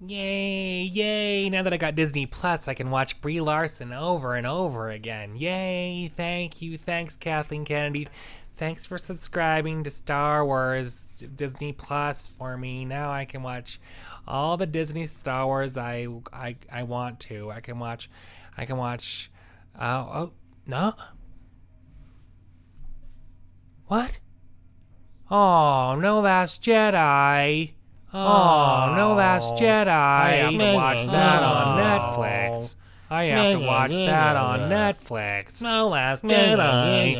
Yay, yay. Now that I got Disney Plus, I can watch Brie Larson over and over again. Yay, thank you. Thanks, Kathleen Kennedy. Thanks for subscribing to Star Wars Disney Plus for me. Now I can watch all the Disney Star Wars I want to. I can watch oh no. What? Oh, no, Last Jedi. Oh, no, Last Jedi. I have to watch that on Netflix. I have to watch that on Netflix. No Last Jedi.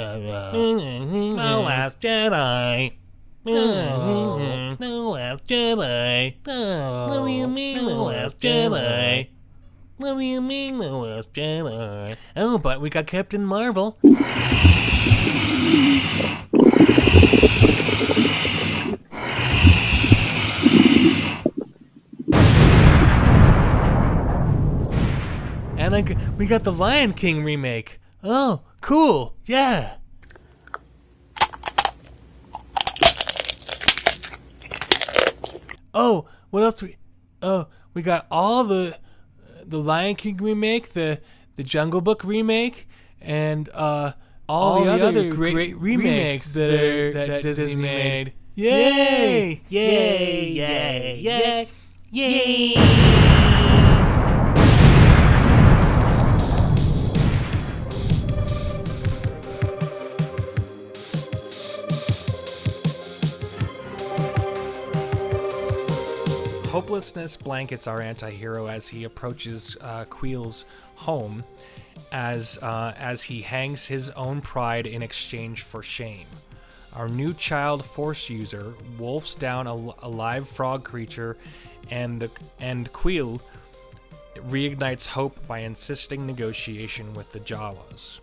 No Last Jedi. No Last Jedi. What do you mean, no Last Jedi? What do you mean, no Last Jedi? Oh, but we got Captain Marvel. And we got the Lion King remake. Oh, cool. Yeah. Oh, what else we got all the Lion King remake, the Jungle Book remake, and all the other great remakes that Disney made. Yay! Yay! Yay! Yay! Yay! Hopelessness blankets our anti-hero as he approaches Queel's home as he hangs his own pride in exchange for shame. Our new child force user wolfs down a live frog creature, and Queel reignites hope by insisting negotiation with the Jawas.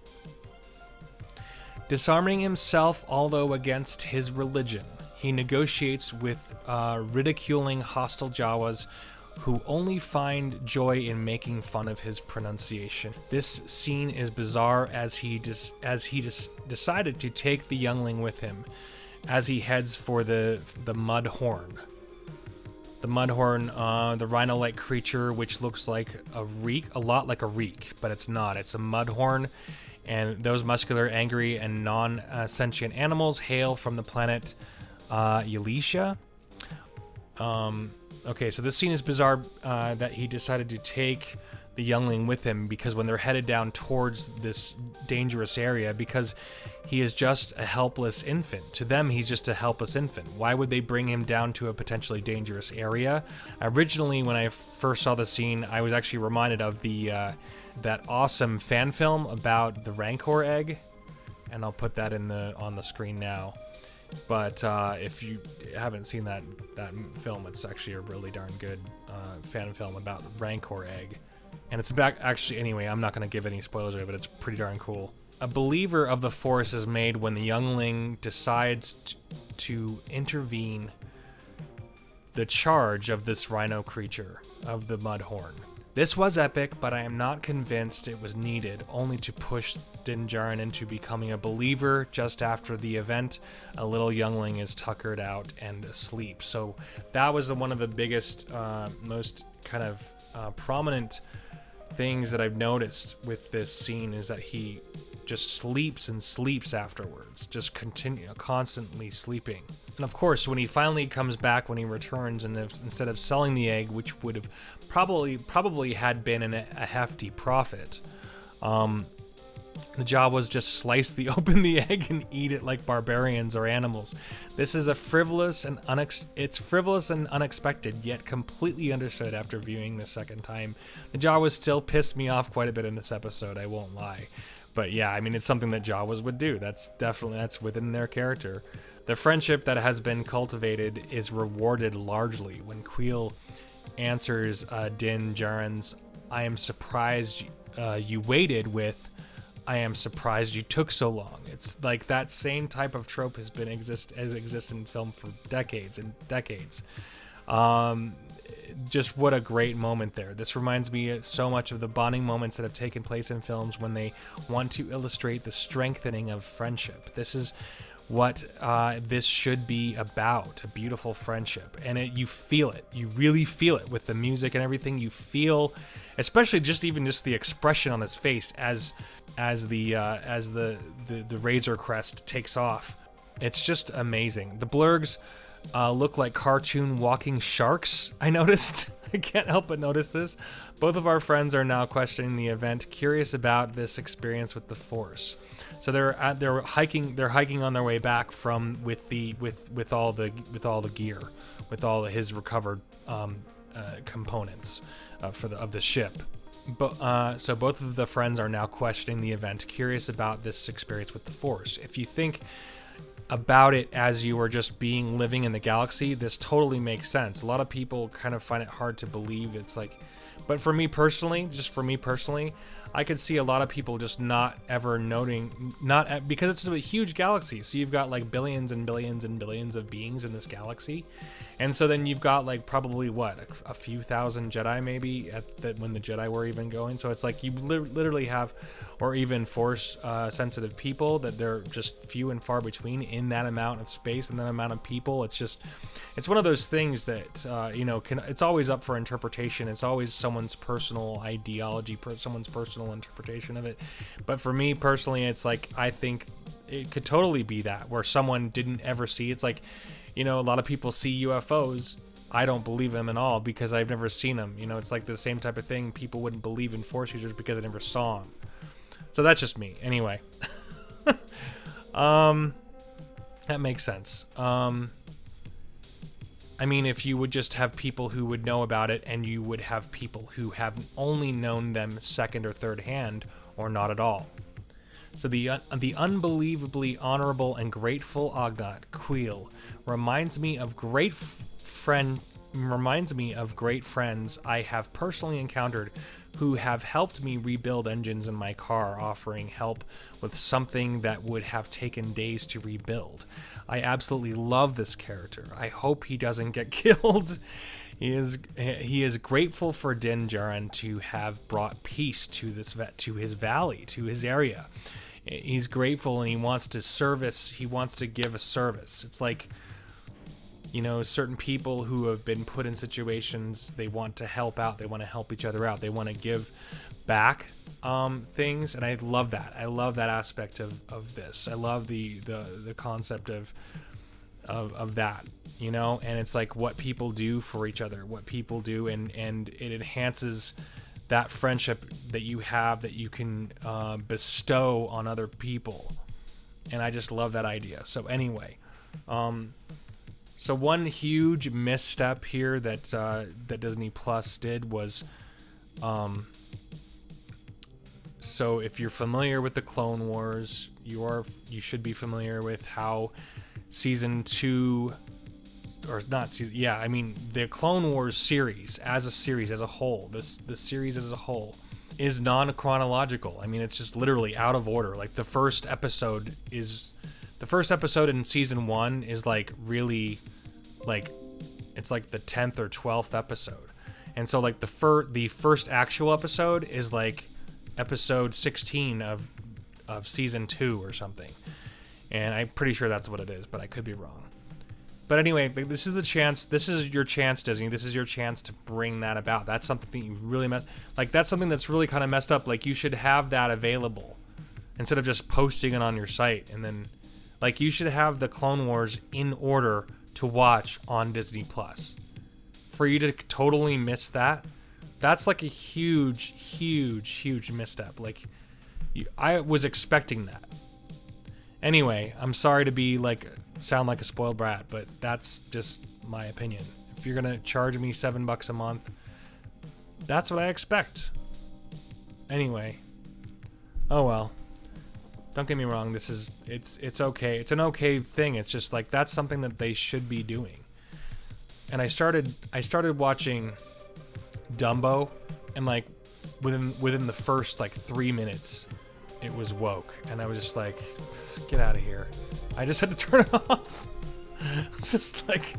Disarming himself, although against his religion, he negotiates with ridiculing hostile Jawas who only find joy in making fun of his pronunciation. This scene is bizarre as he decided to take the youngling with him as he heads for the Mudhorn. The Mudhorn, the rhino-like creature, which looks like a lot like a reek, but it's not. It's a Mudhorn, and those muscular, angry, and non-sentient animals hail from the planet Yalisha. Okay, so this scene is bizarre that he decided to take the youngling with him because when they're headed down towards this dangerous area, because he is just a helpless infant. To them, he's just a helpless infant. Why would they bring him down to a potentially dangerous area? Originally, when I first saw the scene, I was actually reminded of that awesome fan film about the Rancor egg, and I'll put that on the screen now. But if you haven't seen that film, it's actually a really darn good fan film about Rancor egg. And it's about, actually, anyway, I'm not going to give any spoilers away, but it's pretty darn cool. A believer of the Force is made when the youngling decides to intervene the charge of this rhino creature, of the Mudhorn. This was epic, but I am not convinced it was needed, only to push Din Djarin into becoming a believer just after the event. A little youngling is tuckered out and asleep. So that was one of the biggest, most kind of prominent things that I've noticed with this scene is that he just sleeps and sleeps afterwards, just constantly sleeping. And of course, when he finally comes back, when he returns, and instead of selling the egg, which would have probably had been a hefty profit, the Jawas just open the egg and eat it like barbarians or animals. This is frivolous and unexpected, yet completely understood after viewing the second time. The Jawas still pissed me off quite a bit in this episode, I won't lie. But yeah, I mean, it's something that Jawas would do. That's within their character. The friendship that has been cultivated is rewarded largely when Queel answers Din Djarin's "I am surprised you waited" with "I am surprised you took so long." It's like that same type of trope has existed in film for decades and decades. Just what a great moment there. This reminds me so much of the bonding moments that have taken place in films when they want to illustrate the strengthening of friendship. This is what this should be about, a beautiful friendship. And you feel it. You really feel it with the music and everything. You feel, especially just the expression on his face as the Razor Crest takes off. It's just amazing. The blurgs look like cartoon walking sharks, I noticed. I can't help but notice this. Both of our friends are now questioning the event, curious about this experience with the Force. So they're hiking on their way back from with all the gear, with all of his recovered components of the ship. But so both of the friends are now questioning the event, curious about this experience with the Force. If you think about it as you are just living in the galaxy, this totally makes sense. A lot of people kind of find it hard to believe. It's like, but for me personally, I could see a lot of people just not ever noting, because it's a huge galaxy. So you've got like billions and billions and billions of beings in this galaxy. And so then you've got like probably a few thousand Jedi maybe when the Jedi were even going. So it's like you literally have, or even Force sensitive people, that they're just few and far between in that amount of space and that amount of people. It's one of those things that it's always up for interpretation. It's always someone's personal ideology, someone's personal interpretation of it. But for me personally, it's like, I think it could totally be that, where someone didn't ever see. It's like, a lot of people see UFOs. I don't believe them at all because I've never seen them. It's like the same type of thing. People wouldn't believe in Force users because I never saw them. So that's just me. Anyway. That makes sense. If you would just have people who would know about it, and you would have people who have only known them second or third hand, or not at all. So the unbelievably honorable and grateful Ognat Queel reminds me of great friends I have personally encountered who have helped me rebuild engines in my car, offering help with something that would have taken days to rebuild. I absolutely love this character. I hope he doesn't get killed. He is grateful for Din Djarin to have brought peace to his valley, to his area. He's grateful, and he wants to give a service. It's like, certain people who have been put in situations, they want to help out. They want to help each other out. They want to give back things, and I love that. I love that aspect of this. I love the concept of that, and it's like what people do for each other, what people do, and it enhances that friendship that you have, that you can bestow on other people. And I just love that idea. So anyway, so one huge misstep here that Disney Plus did was, so if you're familiar with the Clone Wars, you should be familiar with how season 2, or not season, the Clone Wars series as a whole, the series as a whole is non-chronological. It's just literally out of order. Like the first episode in season 1 is like really, like, it's like the 10th or 12th episode. And so like the first actual episode is like episode 16 of season 2 or something. And I'm pretty sure that's what it is, but I could be wrong. But anyway, this is your chance, Disney. This is your chance to bring that about. That's something that you really that's something that's really kind of messed up. Like, you should have that available instead of just posting it on your site. And then, like, you should have the Clone Wars in order to watch on Disney Plus. For you to totally miss that, that's like a huge, huge, huge misstep. Like, I was expecting that. Anyway, I'm sorry to sound like a spoiled brat, but that's just my opinion. If you're gonna charge me $7 a month, that's what I expect. Anyway, oh well. Don't get me wrong. It's okay. It's an okay thing. It's just like, that's something that they should be doing. And I started watching Dumbo, and like within the first 3 minutes, it was woke, and I was just like, get out of here. I just had to turn it off. It's just like,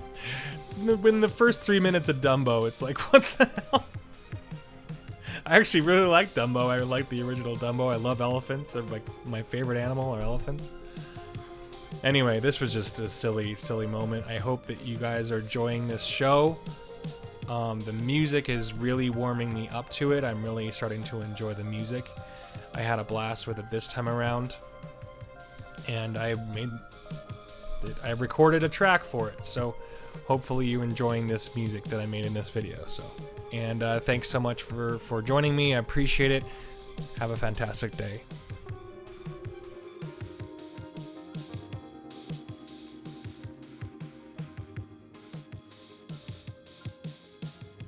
in the first 3 minutes of Dumbo, it's like, what the hell? I actually really like Dumbo. I like the original Dumbo. I love elephants. They're like my favorite animal are elephants. Anyway, this was just a silly moment. I hope that you guys are enjoying this show. The music is really warming me up to it. I'm really starting to enjoy the music. I had a blast with it this time around, and I recorded a track for it. So hopefully you're enjoying this music that I made in this video. So, and thanks so much for joining me. I appreciate it. Have a fantastic day.